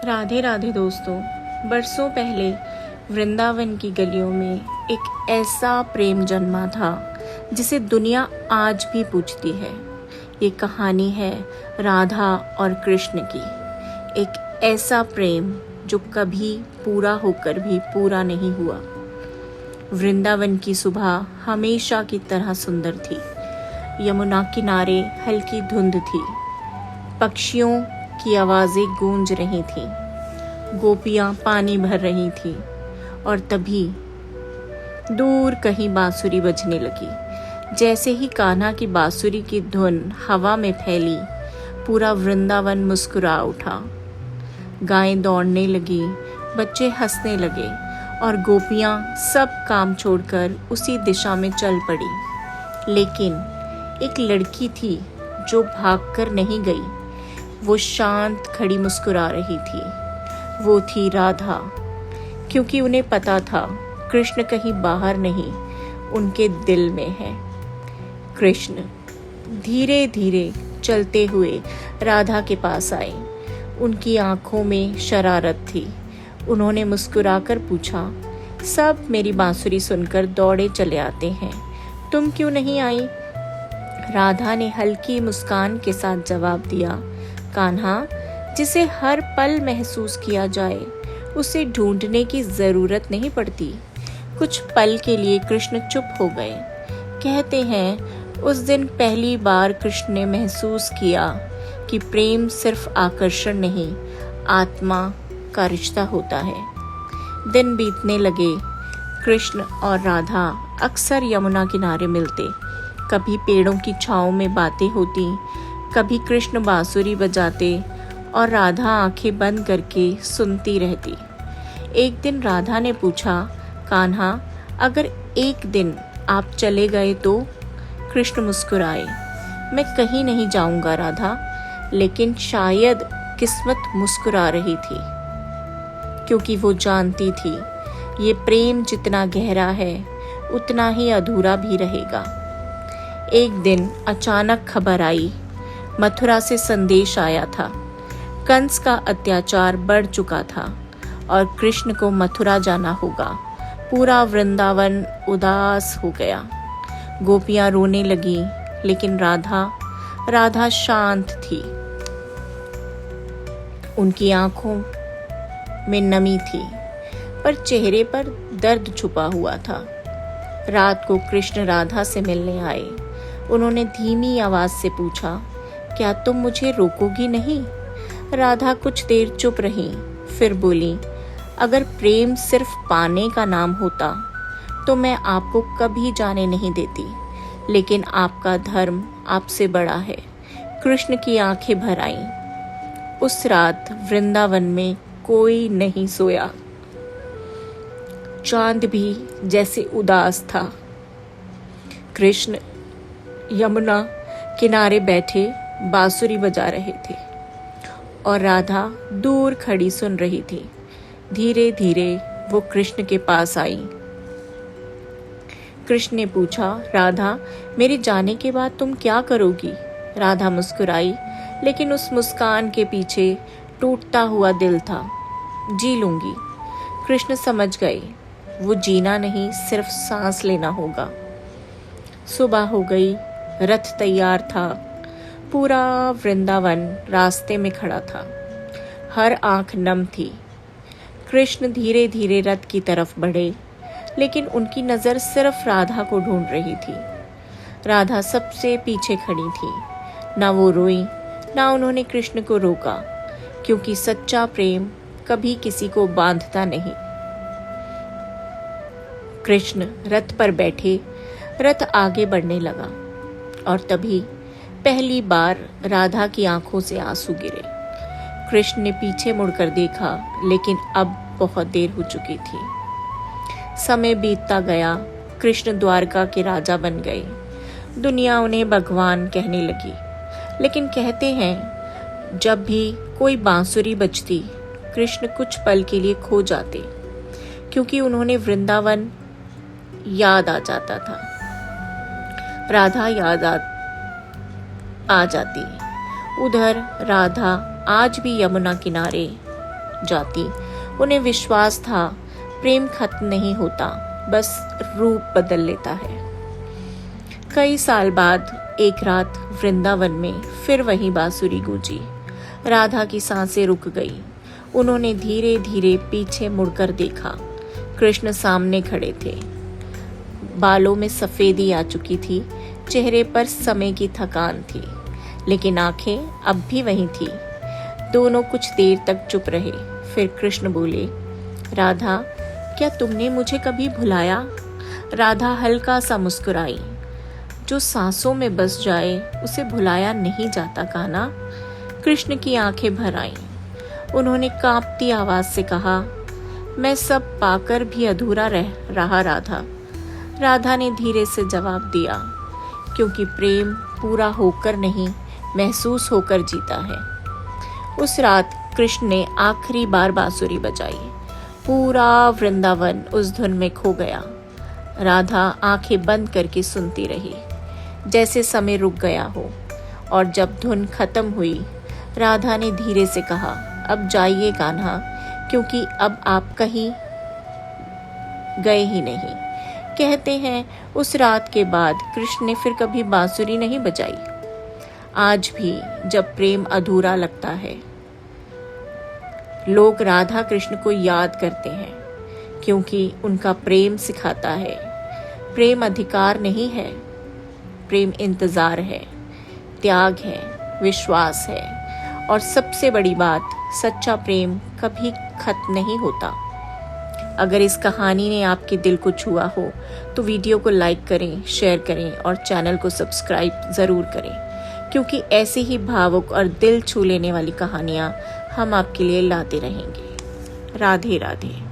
राधे राधे दोस्तों। बरसों पहले वृंदावन की गलियों में एक ऐसा प्रेम जन्मा था जिसे दुनिया आज भी पूछती है। ये कहानी है राधा और कृष्ण की। एक ऐसा प्रेम जो कभी पूरा होकर भी पूरा नहीं हुआ। वृंदावन की सुबह हमेशा की तरह सुंदर थी। यमुना किनारे हल्की धुंध थी। पक्षियों की आवाजें गूंज रही थीं। गोपियां पानी भर रही थीं और तभी दूर कहीं बांसुरी बजने लगी। जैसे ही कान्हा की बांसुरी की धुन हवा में फैली, पूरा वृंदावन मुस्कुरा उठा। गायें दौड़ने लगी, बच्चे हंसने लगे और गोपियां सब काम छोड़कर उसी दिशा में चल पड़ी। लेकिन एक लड़की थी जो भागकर नहीं गई। वो शांत खड़ी मुस्कुरा रही थी। वो थी राधा, क्योंकि उन्हें पता था कृष्ण कहीं बाहर नहीं, उनके दिल में है। कृष्ण धीरे धीरे चलते हुए राधा के पास आए। उनकी आंखों में शरारत थी। उन्होंने मुस्कुराकर पूछा, सब मेरी बांसुरी सुनकर दौड़े चले आते हैं, तुम क्यों नहीं आई? राधा ने हल्की मुस्कान के साथ जवाब दिया, कान्हा, जिसे हर पल महसूस किया जाए उसे ढूंढने की जरूरत नहीं पड़ती। कुछ पल के लिए कृष्ण चुप हो गए। कहते हैं उस दिन पहली बार कृष्ण ने महसूस किया कि प्रेम सिर्फ आकर्षण नहीं, आत्मा का रिश्ता होता है। दिन बीतने लगे। कृष्ण और राधा अक्सर यमुना किनारे मिलते। कभी पेड़ों की छांव में बातें होती, कभी कृष्ण बांसुरी बजाते और राधा आंखें बंद करके सुनती रहती। एक दिन राधा ने पूछा, कान्हा, अगर एक दिन आप चले गए तो? कृष्ण मुस्कुराए, मैं कहीं नहीं जाऊंगा राधा, लेकिन शायद किस्मत मुस्कुरा रही थी, क्योंकि वो जानती थी ये प्रेम जितना गहरा है उतना ही अधूरा भी रहेगा। एक दिन अचानक खबर आई, मथुरा से संदेश आया था। कंस का अत्याचार बढ़ चुका था और कृष्ण को मथुरा जाना होगा। पूरा वृंदावन उदास हो गया। गोपियां रोने लगी, लेकिन राधा शांत थी। उनकी आंखों में नमी थी, पर चेहरे पर दर्द छुपा हुआ था। रात को कृष्ण राधा से मिलने आए। उन्होंने धीमी आवाज से पूछा, क्या तुम मुझे रोकोगी नहीं? राधा कुछ देर चुप रही, फिर बोली, अगर प्रेम सिर्फ पाने का नाम होता तो मैं आपको कभी जाने नहीं देती, लेकिन आपका धर्म आपसे बड़ा है। कृष्ण की आंखें भर आईं। उस रात वृंदावन में कोई नहीं सोया। चांद भी जैसे उदास था। कृष्ण यमुना किनारे बैठे बांसुरी बजा रहे थे और राधा दूर खड़ी सुन रही थी। धीरे धीरे वो कृष्ण के पास आई। कृष्ण ने पूछा, राधा, मेरे जाने के बाद तुम क्या करोगी? राधा मुस्कुराई, लेकिन उस मुस्कान के पीछे टूटता हुआ दिल था। जी लूंगी। कृष्ण समझ गए, वो जीना नहीं, सिर्फ सांस लेना होगा। सुबह हो गई। रथ तैयार था। पूरा वृंदावन रास्ते में खड़ा था। हर आंख नम थी। कृष्ण धीरे धीरे रथ की तरफ बढ़े, लेकिन उनकी नजर सिर्फ राधा को ढूंढ रही थी। राधा सबसे पीछे खड़ी थी। ना वो रोई, ना उन्होंने कृष्ण को रोका, क्योंकि सच्चा प्रेम कभी किसी को बांधता नहीं। कृष्ण रथ पर बैठे। रथ आगे बढ़ने लगा और तभी पहली बार राधा की आंखों से आंसू गिरे। कृष्ण ने पीछे मुड़कर देखा, लेकिन अब बहुत देर हो चुकी थी। समय बीतता गया। कृष्ण द्वारका के राजा बन गए। दुनिया उन्हें भगवान कहने लगी। लेकिन कहते हैं जब भी कोई बांसुरी बजती, कृष्ण कुछ पल के लिए खो जाते, क्योंकि उन्होंने वृंदावन याद आ जाता था। राधा याद आ जाती। उधर राधा आज भी यमुना किनारे जाती। उन्हें विश्वास था प्रेम खत्म नहीं होता, बस रूप बदल लेता है। कई साल बाद एक रात वृंदावन में फिर वही बांसुरी गूंजी। राधा की सांसें रुक गई। उन्होंने धीरे धीरे पीछे मुड़कर देखा। कृष्ण सामने खड़े थे। बालों में सफेदी आ चुकी थी, चेहरे पर समय की थकान थी, लेकिन आंखें अब भी वही थी। दोनों कुछ देर तक चुप रहे। फिर कृष्ण बोले, राधा, क्या तुमने मुझे कभी भुलाया? राधा हल्का सा मुस्कुराई। जो सांसों में बस जाए उसे भुलाया नहीं जाता कान्हा। कृष्ण की आंखें भर आईं। उन्होंने कांपती आवाज से कहा, मैं सब पाकर भी अधूरा रहा राधा। राधा ने धीरे से जवाब दिया, क्योंकि प्रेम पूरा होकर नहीं, महसूस होकर जीता है। उस रात कृष्ण ने आखिरी बार बांसुरी बजाई। पूरा वृंदावन उस धुन में खो गया। राधा आंखें बंद करके सुनती रही, जैसे समय रुक गया हो। और जब धुन खत्म हुई, राधा ने धीरे से कहा, अब जाइए कान्हा, क्योंकि अब आप कहीं गए ही नहीं। कहते हैं उस रात के बाद कृष्ण ने फिर कभी बांसुरी नहीं बजाई। आज भी जब प्रेम अधूरा लगता है, लोग राधा कृष्ण को याद करते हैं, क्योंकि उनका प्रेम सिखाता है प्रेम अधिकार नहीं है, प्रेम इंतजार है, त्याग है, विश्वास है, और सबसे बड़ी बात, सच्चा प्रेम कभी खत्म नहीं होता। अगर इस कहानी ने आपके दिल को छुआ हो तो वीडियो को लाइक करें, शेयर करें और चैनल को सब्सक्राइब ज़रूर करें, क्योंकि ऐसे ही भावुक और दिल छू लेने वाली कहानियाँ हम आपके लिए लाते रहेंगे। राधे राधे।